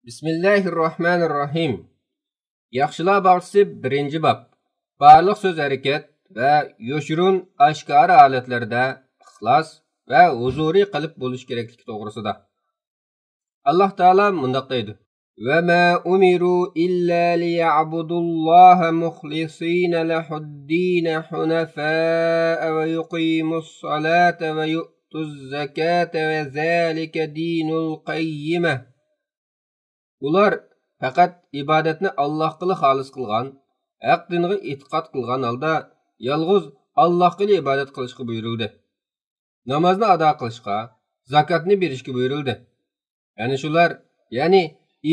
Bismillahirrahmanirrahim. Yaxshilar bag'isi 1-bob. Barliq so'z harakat va yoshirun oshkora holatlarda ixlos va huzuriy qalb bo'lish kerakligi to'g'risida. Alloh taolo mundaq deydi: "Va ma umiru illa liya'budulloha mukhlisina lahud-din hunafa'a va yuqimus-salata va yu'tuz-zakata va zalika dinul qayyimah." Ular faqat ibodatni Allohga xolis qilgan, haq dinga e'tiqod qilgan holda yolg'iz Allohga ibodat qilishga buyurildi. Namozni ado qilishga, zakotni berishga buyurildi. Ya'ni shular,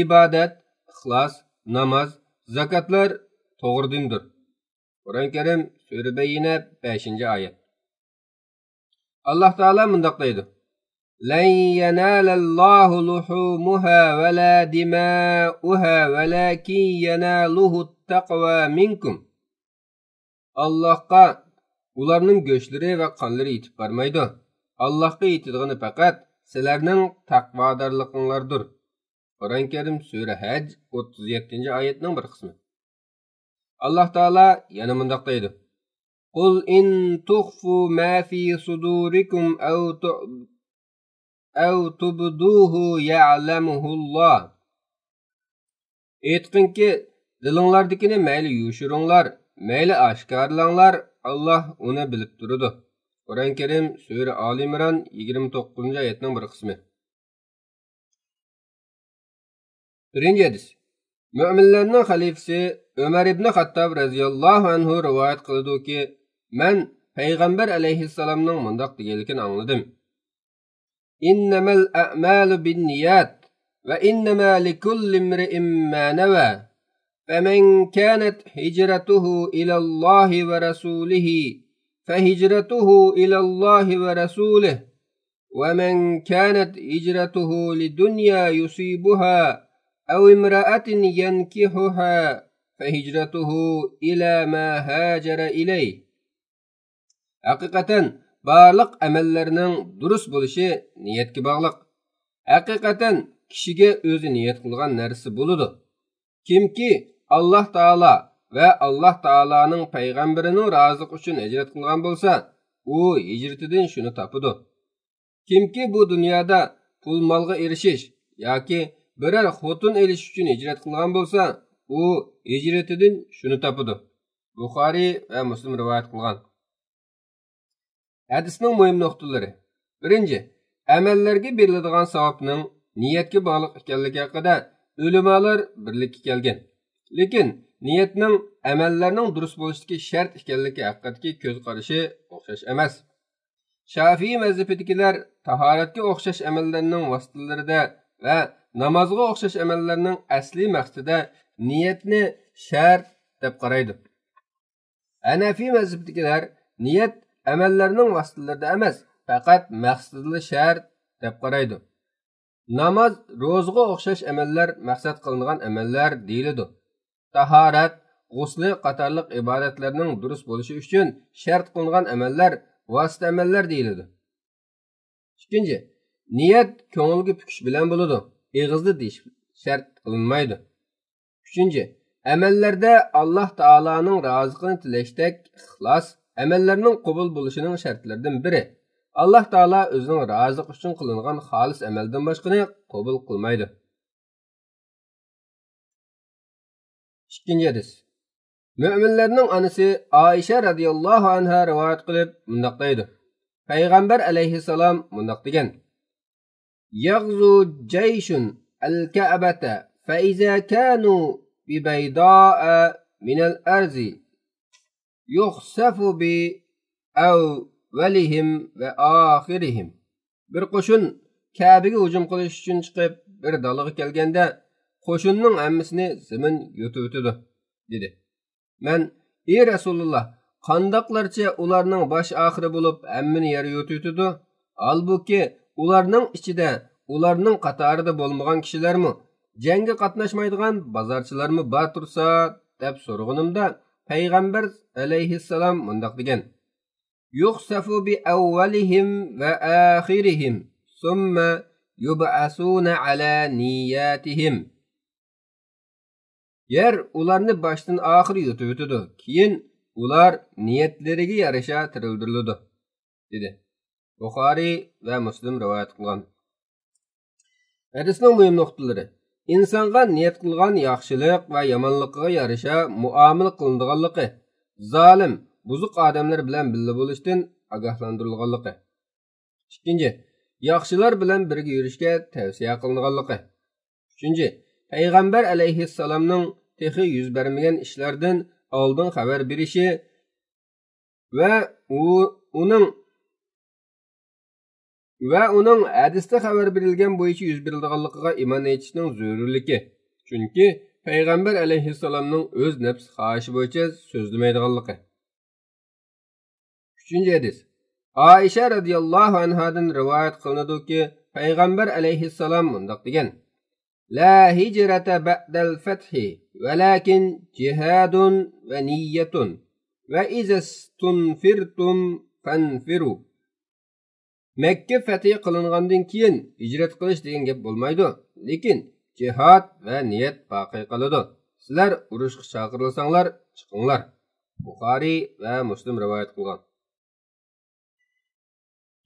ibodat, ixlos, namoz, zakotlar to'g'ri dindir. Qur'on Karim Sura Bayyina 5-oyat. Alloh taolo mundaq deydi: لن ينال الله لحومها ولا دماؤها ولكن يناله التقوى منكم. Allahqa ularning go'shtlari va qonlari yetib bormaydi. Allohga yetadigan faqat sizlarning taqvodorliginglardir. Qur'on Karim Sura Haj 37-oyatning bir qismi. Alloh taolo yana mundaq deydi: Qul in tukhfu ma fi sudurikum aw tubduhu ya'lamuhulloh. Aytqinki, dilinglardikini mayli yushiringlar, mayli oshkorlanglar, Alloh uni bilib turadi. Qur'on Karim Sura Ali Imron 29-oyatning bir qismi. Birinchi hadis. Mu'minlarning xalifasi Umar ibn Xattob radhiyallohu anhu rivoyat qildi-ki, men payg'ambar alayhissalomning mundaq deganligini angladim: إنما الأعمال بالنيات وإنما لكل امرئ ما نوى فمن كانت هجرته إلى الله ورسوله فهجرته إلى الله ورسوله ومن كانت هجرته لدنيا يصيبها أو امرأة ينكحها فهجرته إلى ما هاجر إليه. حقيقة barliq amallarning durust bo'lishi niyatga bog'liq. Haqiqatan kishiga o'zi niyat qilgan narsa bo'ladi. Kimki Alloh taolo va Alloh taolaning payg'ambarining roziligi uchun hijrat qilgan bo'lsa, u hijratidan shuni topadi. Kimki bu dunyoda pul molga erishish yoki biror xotin elish uchun hijrat qilgan bo'lsa, u hijratidan shuni topadi. Buxoriy va Muslim rivoyat qilgan. Hadisning muhim nuqtalari. Birinchi, amallarga beriladigan savobning niyatga bog'liq ekanligi haqida ulamolar birlikka kelgan. Lekin niyatning amallarning durust bo'lishiga shart ekanligi haqidagi ko'z qarashi o'xshash emas. Shafiy mazhabidagilar tahoratga o'xshash amallarning vositalarida va namozga o'xshash amallarning asli maqsadida niyatni shart deb qaraydi. Hanafiy mazhabidagilar niyat amallarning vositalarida emas, faqat maqsadli shart deb qaraydi. Namoz, ro'zaga o'xshash amallar maqsad qilingan amallar deyiladi. Tahorat, g'usli qatorliq ibodatlarning durust bo'lishi uchun shart qilingan amallar vosita amallar deyiladi. Ikkinchi, niyat ko'ngilga pukish bilan bo'ladi, og'izda deyish shart qilinmaydi. Uchinchi, amallarda Alloh taolaning roziligini tilashdak ixlos amallarning qabul bo'lishining shartlaridan biri. Alloh taolo o'zining roziligi uchun qilingan xolis amaldan boshqani qabul qilmaydi. Ikkinchi hadis. Mu'minlarning onasi Oysha radhiyallohu anha rivoyat qilib mundaq deydi: Payg'ambar alayhissalom mundaq degan: Yaghzu jayshun al-Ka'bata fa iza kanu bi bayda'a min al-arzi yuxsafu bi avvalihim ve ahirihim. Bir qo'shin Ka'baga hujum qilish uchun chiqib, bir dalaga kelganda, qo'shinning hammasini zamin yutib o'tadi, dedi. Men, ey Rasululloh, qandoqlarcha ularning bosh oxiri bo'lib, hammani yer yutib o'tadi? Albuki, ularning ichida, ularning qatorida bo'lmagan kishilarmi, jangga qatnashmaydigan bozorchilarmi bor tursa, deb so'rag'animda, Payg'ambar alayhissalom mundaq degan: Yuxsafu bi awwalihim va axirihim, summa yub'asuna ala niyatihim. yer ularni boshdan oxir yutib o'tadi. Keyin ular niyatlariga yarasha tirildiriladi, dedi. Buxoriy va Muslim rivoyat qilgan. Hadisning muhim nuqtalari: insonga niyat qilgan yaxshilik va yomonligiga yarasha muomala qilinadiganligi, zolim, buzuq odamlar bilan birga bo'lishdan ogohlantirilganligi. Ikkinchi, yaxshilar bilan birga yurishga tavsiya qilinadiganligi. Uchinchi, payg'ambar alayhissalomning texi yuz bermagan ishlardan oldin xabar berishi va uning hadisda xabar berilgan bo'yicha yuz beriladiganligiga iymon etishning zarurligi. Chunki payg'ambar alayhissalomning o'z nafs xohishi bo'yicha so'zlamaydiganligi. 3-hadis. Oysha radhiyallohu anhadan rivoyat qilinadiki, payg'ambar alayhissalom mundoq degan: La hijrata ba'dal fathi, walakin jihadun va niyyatun, va izastunfirtum fanfiru. Makka fathi qilingandan keyin hijrat qilish degan gap bo'lmaydi, lekin jihad va niyat baqiy qoladi. Sizlar urushga chaqirilsanglar, chiqinglar. Buxoriy va Muslim rivoyat qilgan.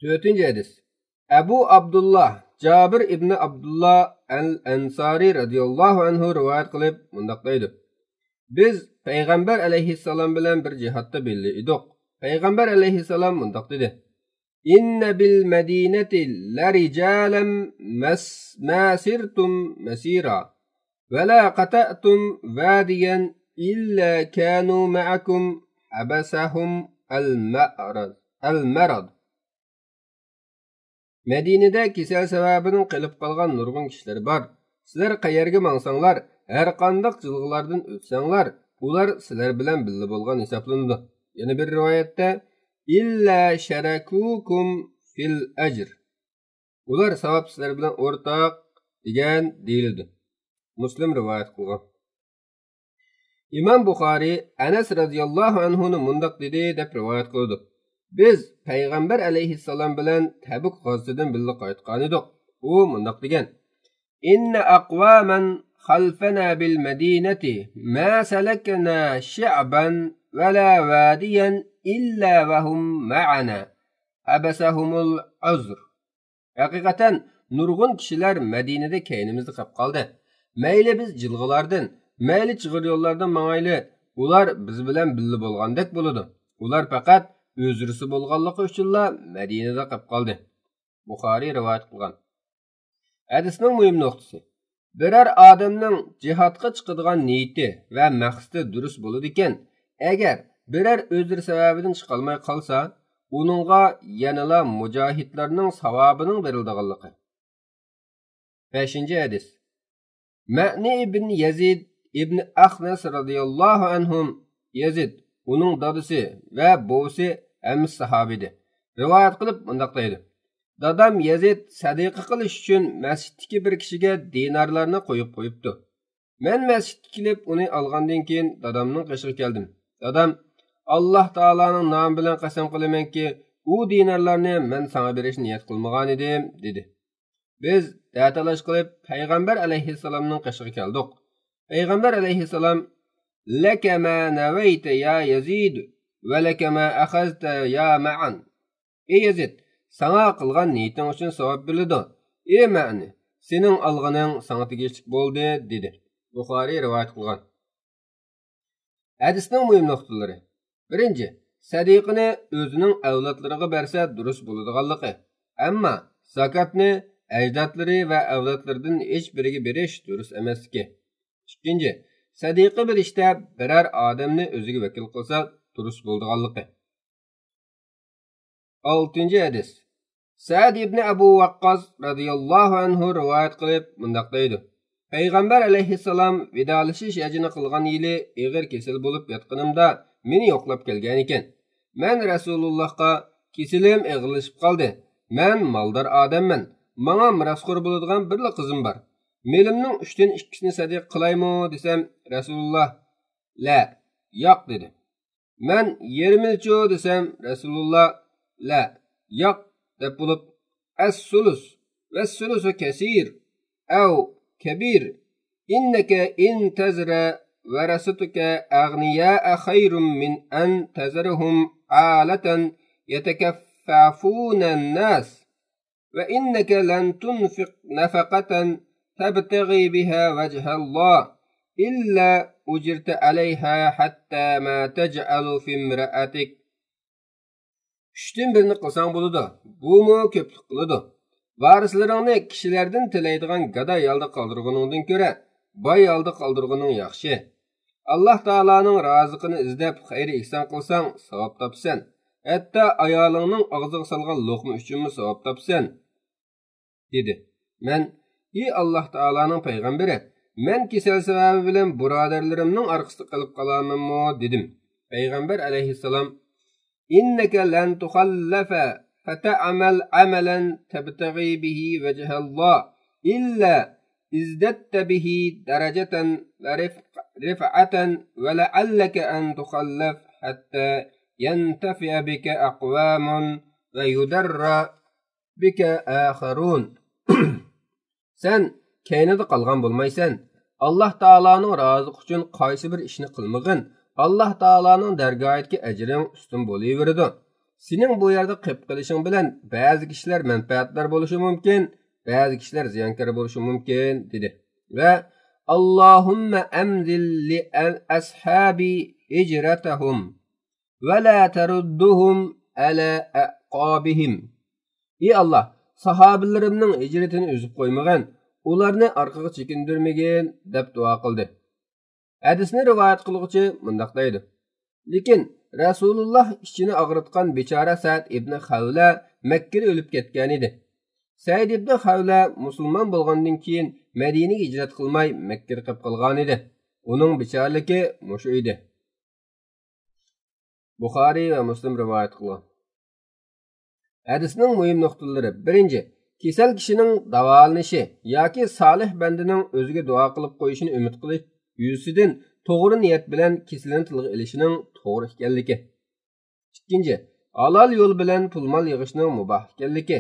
4-hadis. Abu Abdullah Jabir ibn Abdullah al-Ansari radhiyallohu anhu rivoyat qilib mundoq deydi: Biz payg'ambar alayhissalom bilan bir jihatda birga edik. Payg'ambar alayhissalom mundoq dedi: Inna bil madinati la rijalan masirtum masira va la qata'tum wadiyan illa kanu ma'akum abasahum al-marad. Madinada kasal sababining qilib qolgan nurg'un kishilar bor. Sizlar qayerga mangsanglar, har qanday jilg'lardan o'tsanglar, ular sizlar bilan birga bo'lgan hisoblanadi. Yana bir rivoyatda illa sharakukum fil ajr. Ular savob sizlar bilan o'rtoq degan deyildi. Muslim rivoyat qilgan. İmam Buxoriy Anas radhiyallohu anhu ni mundoq dedi deb rivoyat qildi: Biz payg'ambar alayhissalom bilan Tabuk g'azosidan birga qaytgan edik. U mundoq degan: Inna aqwaman khalfana bil madinati ma salakna sha'ban va la wadiyan illa wa hum ma'ana abasahumul uzr. Haqiqatan nurg'un kishilar Madinada keynimizda qolib qoldi. Mayli biz jilg'alardan, mayli chig'ir yo'llardan mangayli, ular biz bilan birga bo'lgandek bo'ladi. Ular faqat o'zrisi bo'lganligi uchunla Madinada qolib qoldi. Buxoriy rivoyat qilgan. Hadisning muhim nuqtasi: biror odamning jihodga chiqadigan niyati va maqsadi durust bo'ladi ekan, agar biror o'zir sababidan chiqolmay qolsa, uningga yanala mujohidlarning savobining beriladiganligi. 5-hadis. Ma'ni ibn Yazid ibn Axnas radhiyallohu anhum, Yazid uning dadasi va bovsi ham sahobidir. Rivoyat qilib mundoq deydi: Dadam Yazid sadiqa qilish uchun masjiddagi bir kishiga dinarlarni qo'yib qo'yibdi. Men masjidga kelib uni olgandan keyin dadamning qishiga keldim. Dadam: Alloh taolaning nomi bilan qasam qilamanki, u dinarlarni men sana berishni niyat qilmagan edim, dedi. Biz datalash qilib payg'ambar alayhissalomning qishiga keldik. Payg'ambar alayhissalom: Laka ma nawayta ya Yazid va laka ma akhazta ya Ma'an. Ey Yazid, sana qilgan niyating uchun savob berildi. Ey Ma'ni, sening olganing sana tegishli bo'ldi, dedi. Buxoriy rivoyat qilgan. Hadisning muhim nuqtalari: 1. Sadiqani o'zining avlodlariga bersa durust bo'ladiganligi. Ammo zakatni ajdodlari va avlodlaridan hech biriga berish durust emasligi. 2. Sadiqa bir ishda biror odamni o'ziga vakil qilsa durust bo'ladiganligi. 6-hadis. Sa'd ibn Abu Waqqas radhiyallohu anhu rivoyat qilib mundoq deydi: Payg'ambar alayhissalom vidolashish yajini qilgan yili og'ir kasal bo'lib yotganimda meni yo'qlab kelgan ekan. Men Rasulullohga kesalim og'irlashib qoldi. Men moldor odamman. Menga mirosxo'r bo'ladigan bir qizim bor. Melimning 3dan 2sini sadiq qilaymi desam, Rasululloh la, yo'q dedi. Men yerimilcho desam, Rasululloh la, yo'q deb bo'lib, as-sulus va sulusu kasir aw kabir innaka in tazra ورثتك أغنياء خير من أن تذرهم عالة يتكففون الناس وإنك لن تنفق نفقة تبتغي بها وجه الله إلا أجرت عليها حتى ما تجعل في امرأتك. Üçten birini qilsang bo'ladi. Bu ko'plik qiladi. Varislaringni kishilardan tilaydigan gaday yolda qoldirganingdan ko'ra, boy yolda qoldirganing yaxshi. Alloh taolaning roziqini izlab xayr ihson qilsang, savob topsan. Hatto ayolingning og'ziga solgan luqma uchunmi savob topsan, dedi. Men, ey Alloh taolaning payg'ambari, men kasal sababi bilan birodarlarimning orqasida qilib qolamanmi, dedim. Payg'ambar alayhissalom إنك لن تخلف فتعمل عملا تبتغي به وجه الله إلا ازددت به درجة ورفعة ولعلك أن تخلف حتى ينتفع بك أقوام ويدر بك آخرون. Sen kaynada qalğan bolmaysan. Allah Taala'nın razıq üçün qaysı bir işni qılmağın Allah Taala'nın dərgahidəki əcrin üstün bolayveridi. Senin bu yerdə qilib qilishing bilan ba'zi kishilar manfaatdor bo'lishi mumkin, ba'zi kishilar ziyonkor bo'lishi mumkin, dedi. Va Allohumma amzil li ashabi hijratahum va la tarudduhum ala aqabihim. Ey Allah, sahabilarimning hijratini uzib qo'ymagan, ularni orqaga chekindirmagan deb duo qildi. Hadisni rivoyat qiluvchi mundaq deydi. Lekin Rasululloh ichini og'ritgan bechora Sa'd ibn Xavla Makkaga o'lib ketgan edi. Sa'd ibn Xavla musulmon bo'lgandan keyin Madinaga hijrat qilmay Makkaga qolib qolgan edi. Uning bechoraligi mushu edi. Buxoriy va Muslim rivoyat qilgan. Hadisning muhim nuqtalari: birinchi, kasal kishining davolanishi yoki solih bandaning o'ziga duo qilib qo'yishini umid qilish yüzüden to'g'ri niyat bilan kesilini tilga ilishining to'g'ri ekanligi. Ikkinchi, halol yo'l bilan pul mol yig'ishning muboh ekanligi.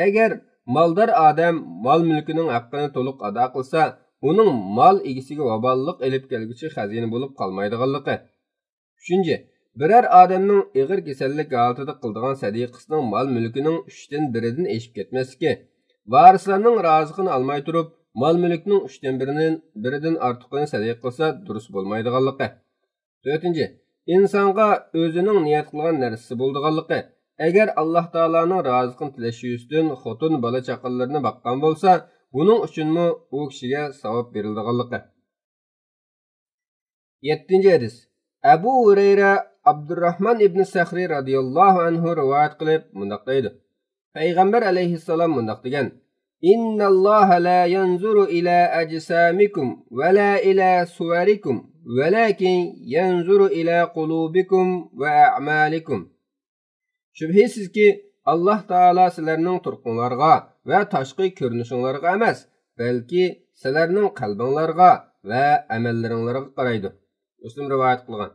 Agar maldor odam mol mulkining haqqini to'liq ado qilsa, uning mol egasiga vabollik elib kelguchi xazina bo'lib qolmaydiganligi. Uchinchi, biror odamning ig'ir kasallik holatida qildigan sadiqasining mol mulkining 3dan 1dan eshib ketmasligi, varislarning roziqini olmay turib mal mülkning 3dan 1dan ortiqini sadiqa qilsa durust bo'lmaydiganligi. 4-chi, insonga o'zining niyat qilgan narsasi bo'ldiganligi. Agar Alloh taolaning roziqini tilashi uchun xotin bola chaqalarni boqqan bo'lsa, buning uchunmi u kishiga savob beriladiganligi. 7-chi hadis. Abu Hurayra Abdurrahman ibn Saxri radhiyallohu anhu rivoyat qilib mundaq deydi. Payg'ambar alayhissalom mundaq degan: إن الله لا ينظر إلى أجسامكم ولا إلى صوركم ولكن ينظر إلى قلوبكم وأعمالكم. Şübhəsiz ki, Allah Taala sizlərinin turqunlarga və taşqi görünüşünlərə emas, bəlkə sizlərinin qalbinlərə və əməllərinlərə qaraydı. Müslim rivayet qılğan.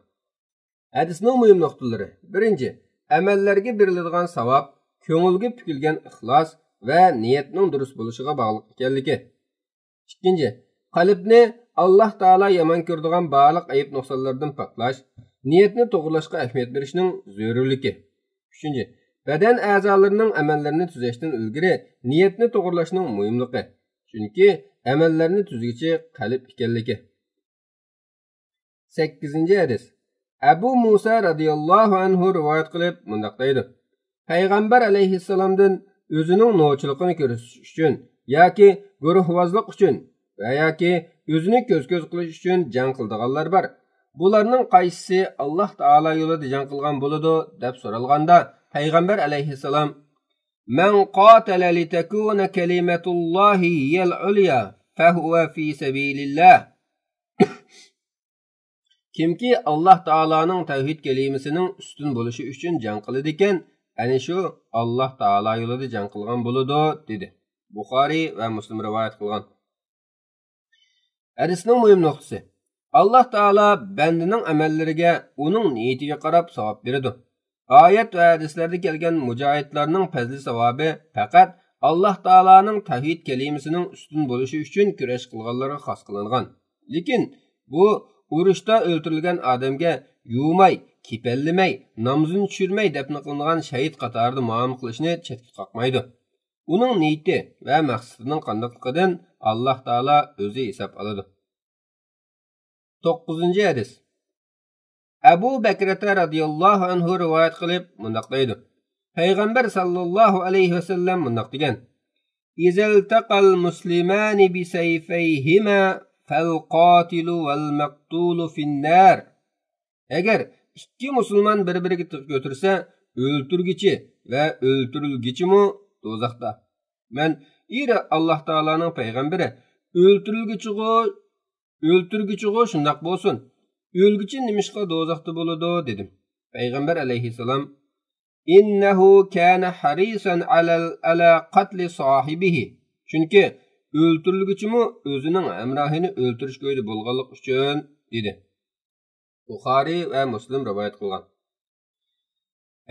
Hadisning mühim nöqtələri: birinci, əməllərə beriladigan savab, ko'ngilga pukilgan ixlos ve niyetinin durust buluşuğa bağlıq ekanligi. İkinci, qalbni Allah Taala yaman ko'radigan barliq ayıp nuqsanlardan paklash, niyetni to'g'rilashga ahamiyat berishning zarurligi. Üçüncü, beden a'zolarining amallarni tuzashdan ilgari niyetni to'g'rilashning muhimligi. Chunki amallarni tuzguchi qalb ekanligi. 8-ci hadis. Abu Musa radhiyallohu anhu rivoyat qilib mundaq deydi. Payg'ambar alayhissalomdan o'zining nochiligini ko'rsatish uchun yoki guruhvozlik uchun va yoki o'zini ko'z qilish uchun jang qildiganlar bor. Bularning qaysisi Alloh taolo yo'lida jang qilgan bo'ladi deb so'ralganda, payg'ambar alayhissalom: "Man qatala litakuna kalimatullohi hiyal ulya fa huwa fi sabilillah." Kimki Alloh taoloning tavhid kalimasining ustun bo'lishi uchun jang qiladi ekan, ana shu Alloh taolo yo'lida jang qilgan bo'ladi, dedi. Buxoriy va Muslim rivoyat qilgan. Hadisning muhim nuqtasi: Alloh taolo bandining amallariga uning niyatiga qarab savob beradi. Oyat va hadislarda kelgan mujohidlarning fazli savobi faqat Alloh taoloning tavhid kalimasining ustun bo'lishi uchun kurash qilganlarga xos qilingan. Lekin bu urushda o'ltirilgan odamga yuvmay, kepellimay, namozini tushirmay dafn qilingan shahid qatorida muomala qilishni chetga qoqmaydi. Uning niyati va maqsadining qandoqligidan Alloh taolo o'zi hisob oladi. 9-hadis. Abu Bakr radhiyallohu anhu rivoyat qilib mundoq deydi. Payg'ambar sallallohu alayhi vasallam mundoq degan: "Izal taqal muslimani bi sayfayhima fal qatilu wal maqtulu fin-nar." Agar ikki musulmon bir-biriga tiq ko'tirsa, o'ltirgichi va o'ltirilgichimi do'zaxda. Men ira Alloh taolaning payg'ambari o'ltirgichi shundoq bo'lsin. O'lgichi nimishqa do'zaxda bo'ladi dedim. Payg'ambar alayhisalom: "Innahu kana harisan ala qatli sohibihi." Chunki o'ltirilgichimi o'zining hamrohini o'ltirishga o'yda bo'lganlik uchun dedi. Buxoriy va Muslim rivoyat qilgan.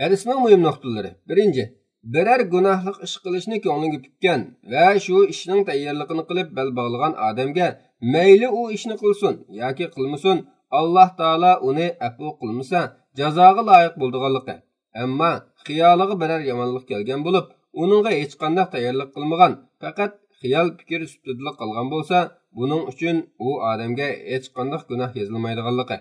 Hadisning muhim nuqtalari. 1. Biror gunohlik ish qilishni ko'ngliga tutgan va shu ishning tayyorligini qilib bel bog'lagan odamga mayli u ishni qilsin yoki qilmasin, Alloh taolo uni afv qilmasa, jazoga loyiq bo'lganligi. Ammo xiyoliga biror yomonlik kelgan bo'lib, uningga hech qanday tayyorlik qilmagan, faqat xiyol fikr ustida qolgan bo'lsa, buning uchun u odamga hech qanday gunoh yozilmaydiganligi.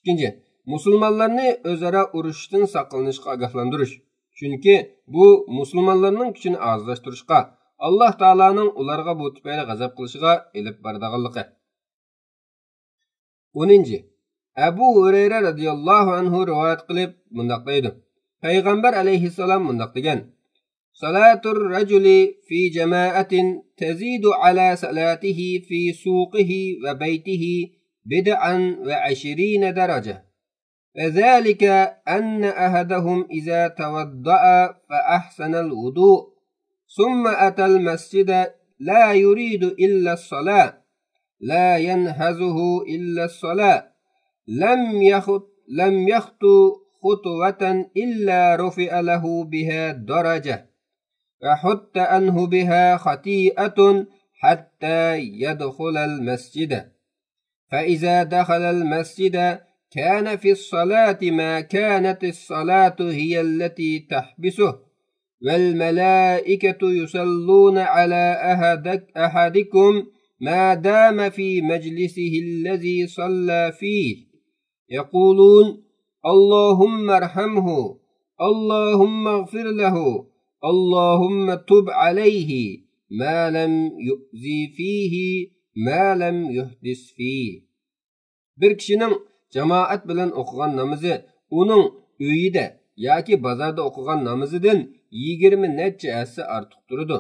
2. Musulmonlarni o'zaro urushdan saqlanishga ogohlantirish. Chunki bu musulmonlarning kuchini ozlashtirishga, Alloh taolaning ularga bu tufayli g'azab qilishiga elib boradiganligi. 10. Abu Hurayra radhiyallohu anhu rivoyat qilib mundoq deydi. Payg'ambar alayhisalom mundoq degan: "Salatur rajuli fi jama'atin tazidu ala salatihi fi suqihi va baytihi bid'an wa 20 daraja. وذلك أن أحدهم إذا توضأ فأحسن الوضوء ثم أتى المسجد لا يريد إلا الصلاة لا ينهزه إلا الصلاة لم يخطو خطوة إلا رفع له بها درجة وحط عنه بها خطيئة حتى يدخل المسجد فإذا دخل المسجد كان في الصلاة ما كانت الصلاة هي التي تحبسه والملائكة يصلون على أحدكم ما دام في مجلسه الذي صلى فيه يقولون اللهم ارحمه اللهم اغفر له اللهم تب عليه ما لم يؤذي فيه ما لم يحدث فيه." Bir kişinin jamoat bilan o'qigan namozi uning uyida yoki bozorda o'qigan namozidan 20 necha assa ortiq turadi.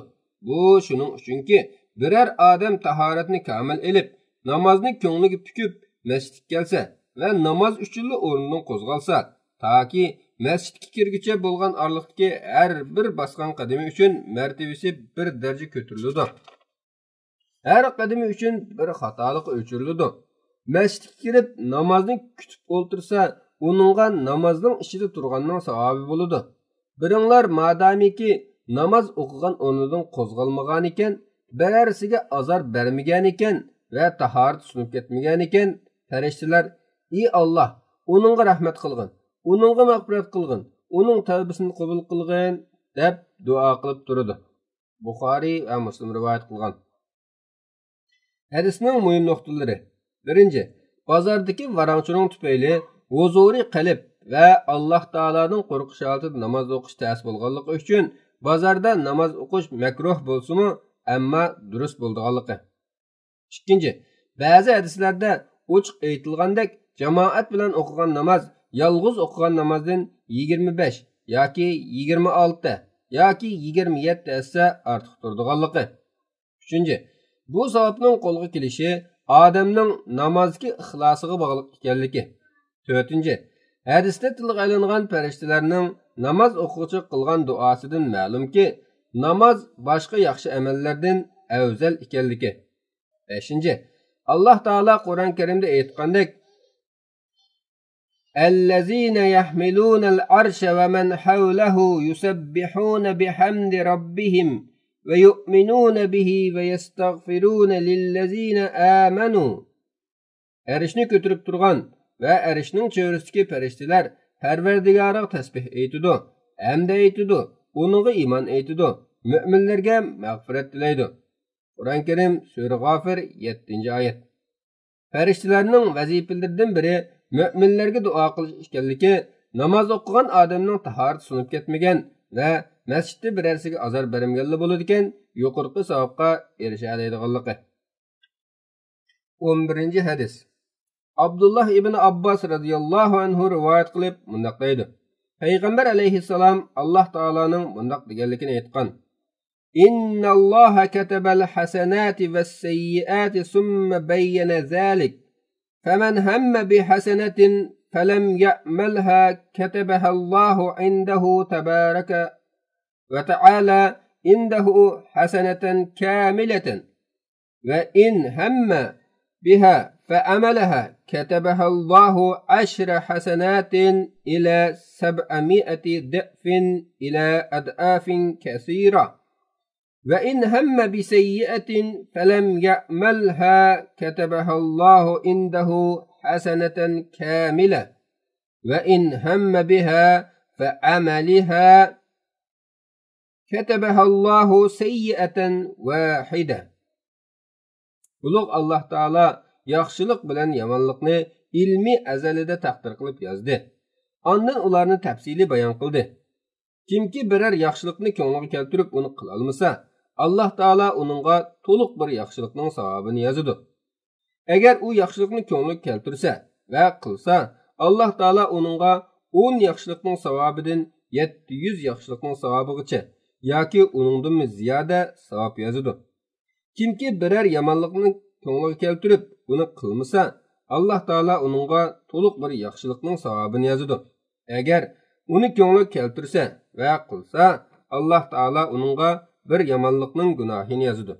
Bu shuning uchunki biror odam tahoratni kamil elib, namozni ko'ngliga pukib masjidga kelsa va namoz uchun o'rnidan qo'zg'alsa, toki masjidga kirguncha bo'lgan orliqdagi har bir bosgan qadami uchun martabasi bir daraja ko'tariladi. Har qadami uchun bir xatolik o'chiriladi. Masjidga kirib namozni kutib o'ltirsa, uningga namozning ichida turganning savobi bo'ladi. Biringlar madamiki namoz o'qigan o'rnidan qo'zg'almagan ekan, birarsiga azor bermagan ekan va tahorat sunib ketmagan ekan, farishtalar: "Ey Alloh, uningga rahmat qilgin, uningga mag'firat qilgin, uning tavbasini qabul qilgin" deb duo qilib turadi. Buxoriy va Muslim rivoyat qilgan. Hadisning muhim nuqtalari. 1. Bozordagi varangchining tufayli huzuri qalb va Alloh taolaning qo'rqish holatida namoz o'qish ta'sir bo'lganligi uchun bozorda namoz o'qish makruh bo'lsa-mu, ammo durust bo'lganligi. 2. Ba'zi hadislarda ochiq aytilgandek, jamoat bilan o'qigan namoz yolg'iz o'qigan namozdan 25 yoki 26 yoki 27 assa ortiq turadiganligi. 3. Bu savobning qo'lga kelishi odamning namozdagi ixlosiga bog'liq ekanligi. 4. Hadisda tilga olingan farishtalarning namoz o'quvchi qilgan duosidan ma'lumki, namoz boshqa yaxshi amallardan afzal ekanligi. 5. Alloh taolo Qur'on Karimda aytgandek: "Allazina yahmilunal arsha va man hawlahu yusabbihuna bihamdi rabbihim ويؤمنون به ويستغفرون للذين آمنوا Erishni ko'tarib turgan va erishning cho'risidagi farishtalar Parvardigoriga tasbih aytidi, hamda aytidi, uningga iymon aytidi, mu'minlarga mag'firat tilaydi. Qur'on Karim Sura G'ofir 7-oyat. Farishtalarning vazifalaridan biri mu'minlarga duo qilish ekanligi, namoz o'qigan odamning tahorati sunib ketmagan va masjidda birarsiga azor bermaganlar bo'ladi ekan, yuqorqi savobga erisha oladiganligi. 11-hadis. Abdullah ibn Abbas radhiyallohu anhu rivoyat qilib mundaq deydi. Payg'ambar alayhissalom Alloh taolaning mundaq deganligini aytgan. Innalloha katabal hasanati was sayyiati summa bayyana zalik. Faman hamma bi hasanatin falam ya'malha katabaha Allahu indahu tabaraka wa ta'ala indahu hasanatan kamilatan. Wa in hamma biha فعملها كتبها الله 10 حسنات إلى 700 ضعف إلى أضعاف كثيرة وإن هم بسيئة فلم يعملها كتبها الله عنده حسنة كاملة وإن هم بها فعملها كتبها الله سيئة واحدة. Ulug' Allah Taala yaxshilik bilan yomonlikni ilmiy azalida taqdir qilib yozdi. Ondan ularni tafsili bayon qildi. Kimki biror yaxshilikni ko'ngliga keltirib uni qila olmasa, Alloh taolo uningga to'liq bir yaxshilikning savobini yozadi. Agar u yaxshilikni ko'ngliga keltirsa va qilsa, Alloh taolo uningga 10 yaxshilikning savobidan 700 yaxshilikning savobigacha yoki uningdan ziyoda savob yozadi. Kimki biror yomonlikni ko'ngliga keltirib uni qilmasa, Alloh taolo uningga to'liq bir yaxshilikning savobini yozadi. Agar uni ko'ngliga keltirsa va qilsa, Alloh taolo uningga bir yomonlikning gunohini yozadi.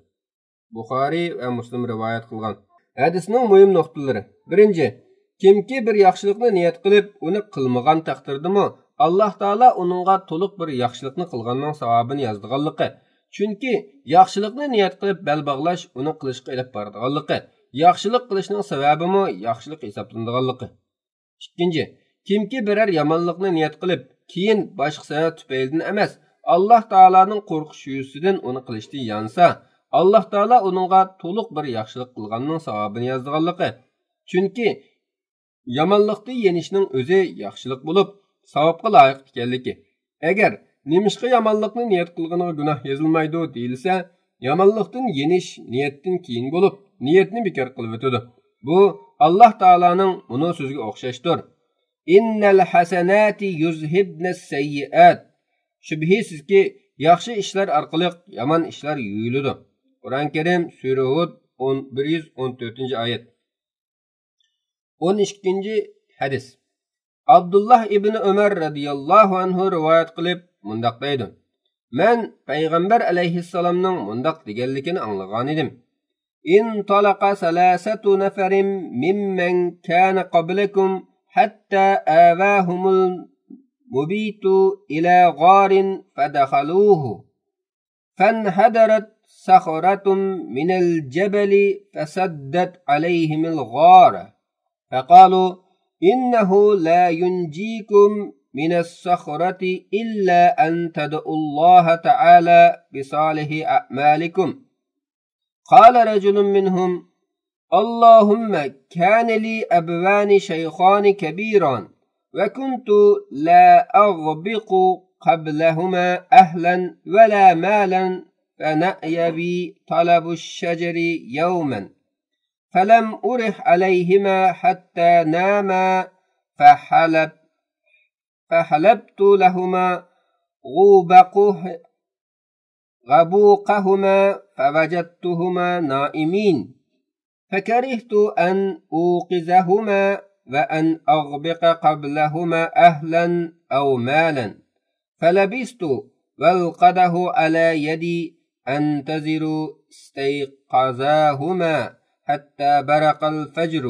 Buxoriy va Muslim rivoyat qilgan. Hadisning muhim nuqtalari. 1. Kimki bir yaxshilikni niyat qilib uni qilmagan taqdirdimi, Alloh taolo uningga to'liq bir yaxshilikni qilganning savobini yozdiganligi. Chunki yaxshilikni niyat qilib bel bog'lash uni qilishga ilib boradiganligi. Yaxshilik qilishning sababimi yaxshilik hisoblanadiganligi. 2. Kimki biror yomonlikni niyat qilib, keyin boshqa sabab tufaylidan emas, Alloh taolaning qo'rqish yuzidan uni qilishdan yansa, Alloh taolo uningga to'liq bir yaxshilik qilganning savobini yozdiganligi. Chunki yomonlikni yenishning o'zi yaxshilik bo'lib, savobga loyiq ekanligi. Agar nimishqa yomonlikni niyat qilganiga gunoh yozilmaydi deyilsa, yomonlikdan yenish niyatdan keyin bo'lib, niyatni bekor qilib o'tadi. Bu Alloh taolaning uni so'ziga o'xshashdir. Innal hasanati yuzhibnas sayyiat. Shubhisizki, yaxshi ishlar orqali yomon ishlar yuyiladi. Qur'on Karim Sura Hud 114-oyat. 12-hadis. Abdullah ibn Umar radhiyallohu anhu rivoyat qilib mundaq deydi. Men payg'ambar alayhissalomning mundaq deganligini anglagan edim. In talaqa salasatu nafarin mimman kana qablakum hatta awahumul mubitu ila gharin fadakhaluhu fanhadarat sakhratun minal jabali fasaddat alayhimul ghara faqalu innahu la yunjikum من الصخرة إلا أن تدعوا الله تعالى بصالح أعمالكم. قال رجل منهم اللهم كان لي أبوان شيخان كبيران وكنت لا أغبق قبلهما أهلا ولا مالا فنأي بي طلب الشجر يوما فلم أرح عليهما حتى ناما فحلبت لهما غبوقهما فوجدتهما نائمين فكرهت أن أوقظهما وأن أغبق قبلهما أهلا أو مالا فلبست والقده على يدي أنتظر استيقظاهما حتى برق الفجر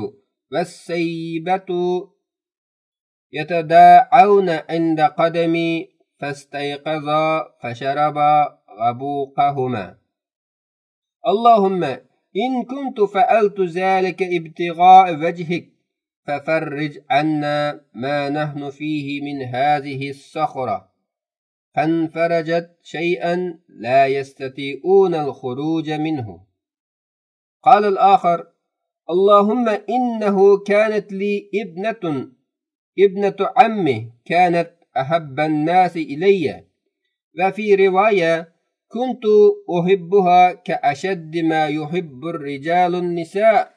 والسيبة يتداعون عند قدمي فاستيقظا فشربا غبوقهما. اللهم إن كنت فعلت ذلك ابتغاء وجهك ففرج عنا ما نحن فيه من هذه الصخرة. فانفرجت شيئا لا يستطيعون الخروج منه. قال الآخر: اللهم إنه كانت لي ابنة عمي كانت أحب الناس إلي. وفي رواية: كنت أحبها كأشد ما يحب الرجال النساء،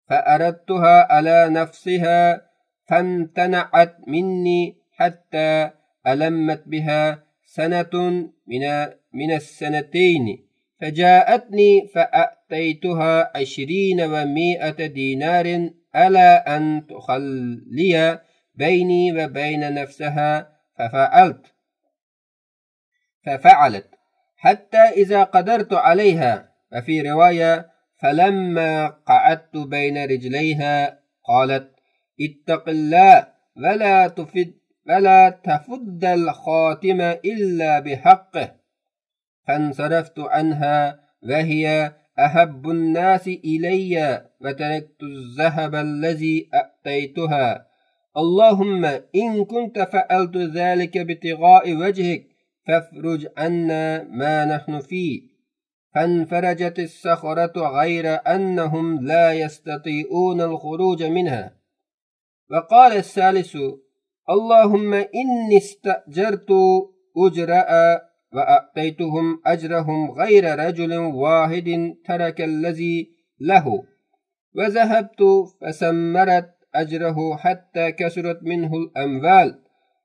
فأردتها على نفسها فامتنعت مني حتى ألمت بها سنة من السنتين، فجاءتني فأعطيتها 20 و100 دينار على أن تخلي بيني وبين نفسها، ففعلت حتى إذا قدرت عليها. وفي رواية: فلما قعدت بين رجليها قالت: اتق الله ولا تفد الخاتم إلا بحقه. فانصرفت عنها وهي أحب الناس إلي، وتركت الذهب الذي أعطيتها. اللهم إن كنت فعلت ذلك ابتغاء وجهك فافرج عنا ما نحن فيه. فانفرجت الصخرة غير أنهم لا يستطيعون الخروج منها. وقال الثالث: اللهم إني استأجرت أجراء وأعطيتهم أجرهم غير رجل واحد ترك الذي له، وذهبت فسمرت أجره حتى كسرت منه الأموال.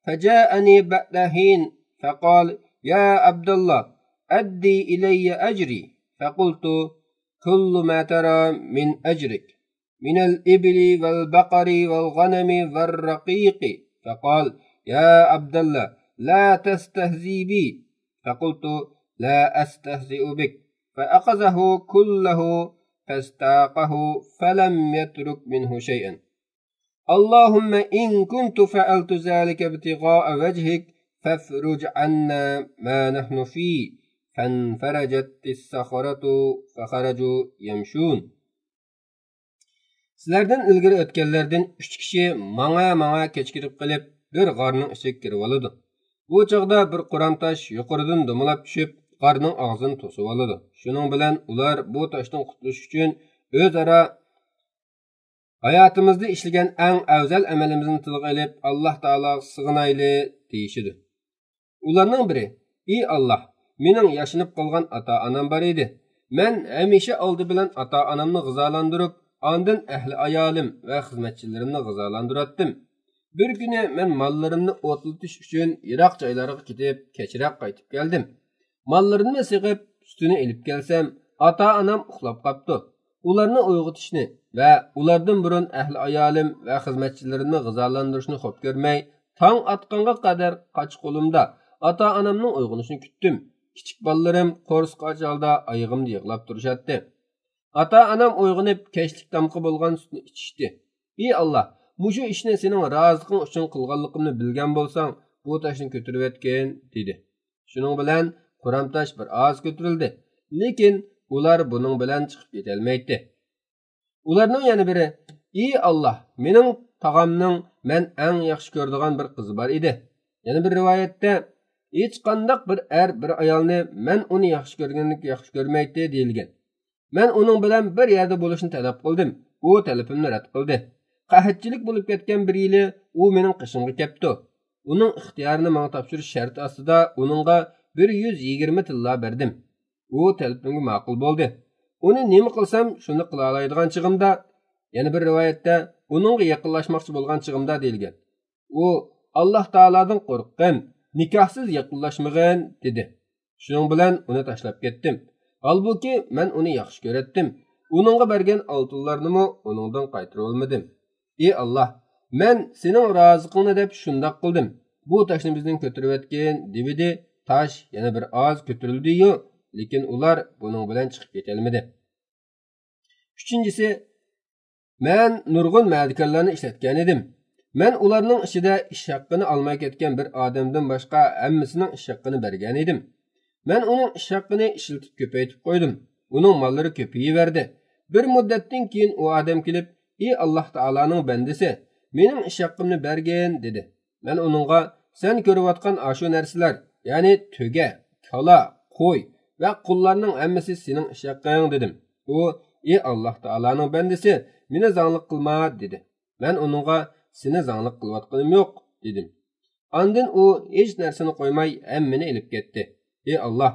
فجاءني بعد حين فقال: يا عبد الله أدي إلي أجري. فقلت: كل ما ترى من أجرك من الإبل والبقر والغنم والرقيق. فقال: يا عبد الله لا تستهزي بي. فقلت: لا أستهزئ بك. فأخذه كله فاستاقه فلم يترك منه شيئا. اللهم إن كنت فعلت ذلك ابتغاء وجهك فافرج عنا ما نحن فيه. فانفرجت الصخرة فخرجوا يمشون. Sizlerden ilgari o'tganlardan 3 kishi manga kechkirib qilib bir g'orning ichiga kirib oladi. Bu chog'da bir Qur'on tosh yuqoridan dumilab tushib, g'orning og'zini to'sib oladi. Shuning bilan ular bu toshdan qutulish uchun o'zaro hayotimizda ishlagan eng afzal amalimizni tilga olib, Alloh taologa sig'inayli deyishidi. Ularning biri: "Ey Alloh, mening yashinib qolgan ota-onam bor edi. Men hamisha oldi bilan ota-onamni g'izolantirib, ondan ahli ayolim va xizmatchilarimni g'izolantiratdim. Bir kuni men mollarimni o'tlatish uchun yiroq joylarga ketib, kechroq qaytib keldim. Mollarimni sig'ib, sutini ilib kelsam, ota-onam uxlab qopti. Ularni uyg'otishni va ulardan burun ahli ayolim va xizmatchilarimni g'izolantirishni xo'p ko'rmay, tong atqanga qadar qoch qo'limda ota-onamning uyg'onishini kutdim. Kichik bolalarim qo'rsqoch holda oyog'imda yig'lab turishatdi. Ota-onam uyg'onib, kechlik tamqi bo'lgan sutni ichishdi. Ey Alloh, mushu ishni sening roziliqing uchun qilganligimni bilgan bo'lsang, bu toshni ko'tarib etgin, dedi. Shuning bilan Qur'on tosh bir oz ko'tarildi, lekin ular buning bilan chiqib ketolmaydi. Ularning yana biri: "Ey Alloh, mening tog'amning men eng yaxshi ko'radigan bir qizi bor edi." Yana bir rivoyatda: "Hech qanday bir bir ayolni men uni yaxshi ko'rgandek yaxshi ko'rmaydi" deyilgan. Men uning bilan bir yerda bo'lishni talab qildim. U talabimni rad qildi. Qahatchilik bo'lib ketgan bir yili u mening qishimga kelibdi. Uning ixtiyorini menga topshirish sharti ostida uningga 120 tilla berdim. U talabimga ma'qul bo'ldi. Uni nima qilsam shuni qila oladigan chig'imda, yana bir rivoyatda uningga yaqinlashmoqchi bo'lgan chig'imda deyilgan. U: "Alloh taoladan qo'rqqan, nikohsiz yaqinlashmag'in" dedi. Shuning bilan uni tashlab ketdim. Halbuki men uni yaxshi ko'ratdim. Uningga bergan oltinlarni uningdan qaytarib olmadim. Ey Alloh, men sening roziqingni deb shundoq qildim. Bu toshni bizning ko'tarib etgan dedi. Tosh yana bir oz ko'tarildi-yu, lekin ular buning bilan chiqib ketolmadi. Uchinchisi: men nurg'un ma'dikorlarni ishlatgan edim. Men ularning ichida ish haqqini olmay ketgan bir odamdan boshqa hammasining ish haqqini bergan edim. Men uning ish haqqini ishlatib ko'paytib qo'ydim. uning mollari ko'payaverdi. Bir muddatdan keyin u odam kelib, "Ey Alloh taolaning bandasi, mening ish haqqimni bergin" dedi. Men uningga, "Sen ko'rayotgan ashu narsalar, ya'ni to'ga, kala, qo'y va qullarning hammasi sening ish haqqing" dedim. U, "Ey Alloh taolaning bandasi, meni zanglik qilma" dedi. Men uningga, "Seni zanglik qilayotganim yo'q" dedim. Ondan u hech narsani qo'ymay hammani ilib ketdi. "Ey Alloh,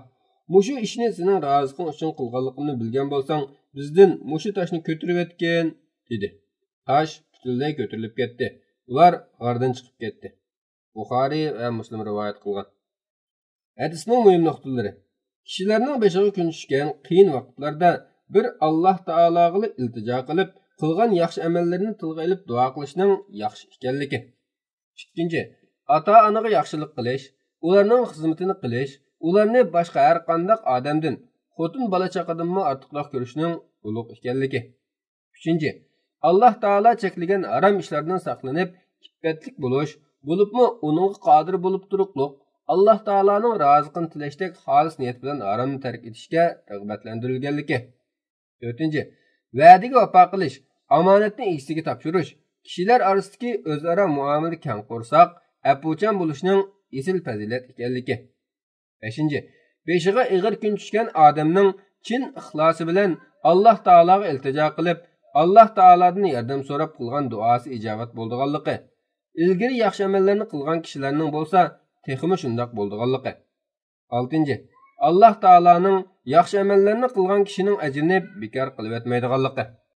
mushu ishni sening roziqing uchun qilganligimni bilgan bo'lsang, bizdan mushu toshni ko'tarib etgin" dedi. Tosh butunlay ko'tarilib ketdi. Ular g'ardan chiqib ketdi. Buxoriy va Muslim rivoyat qilgan. Hadisning muhim nuqtalari. Kishilarning beshiga kun tushgan qiyin vaqtlarda bir Alloh taologa iltijo qilib, qilgan yaxshi amallarini tilga olib duo qilishning yaxshi ekanligi. Ikkinchi, ota-onaga yaxshilik qilish, ularning xizmatini qilish, ularni boshqa har qanday odamdan, xotin bola-chaqadanmi ortiqroq ko'rishning ulug' ekanligi. Uchinchi, Alloh taolo cheklagan harom ishlardan saqlanib, iffetlik bo'lish, bo'libmi uning qodir bo'lib turuqliq, Alloh taoloning roziqini tilashdak xolis niyat bilan haromni tark etishga rag'batlantirilganligi. To'rtinchi, va'daga vafo qilish, omonatni egasiga topshirish, kishilar orasidagi o'zaro muomalada keng qo'rsoq, apuchan bo'lishning esil fazilat ekanligi. Beshinchi, beshiga ig'ir kun tushgan odamning chin ixlosi bilan Alloh taologa iltijo qilib, Alloh taolodan yordam so'rab qilgan duosi ijobat bo'lganligi. Ilgari yaxshi amallarni qilgan kishilarning bo'lsa, texmi shundoq bo'lganligi. Oltinchi, Alloh taoloning yaxshi amallarni qilgan kishining ajrini bekor qilib etmaydiganligi.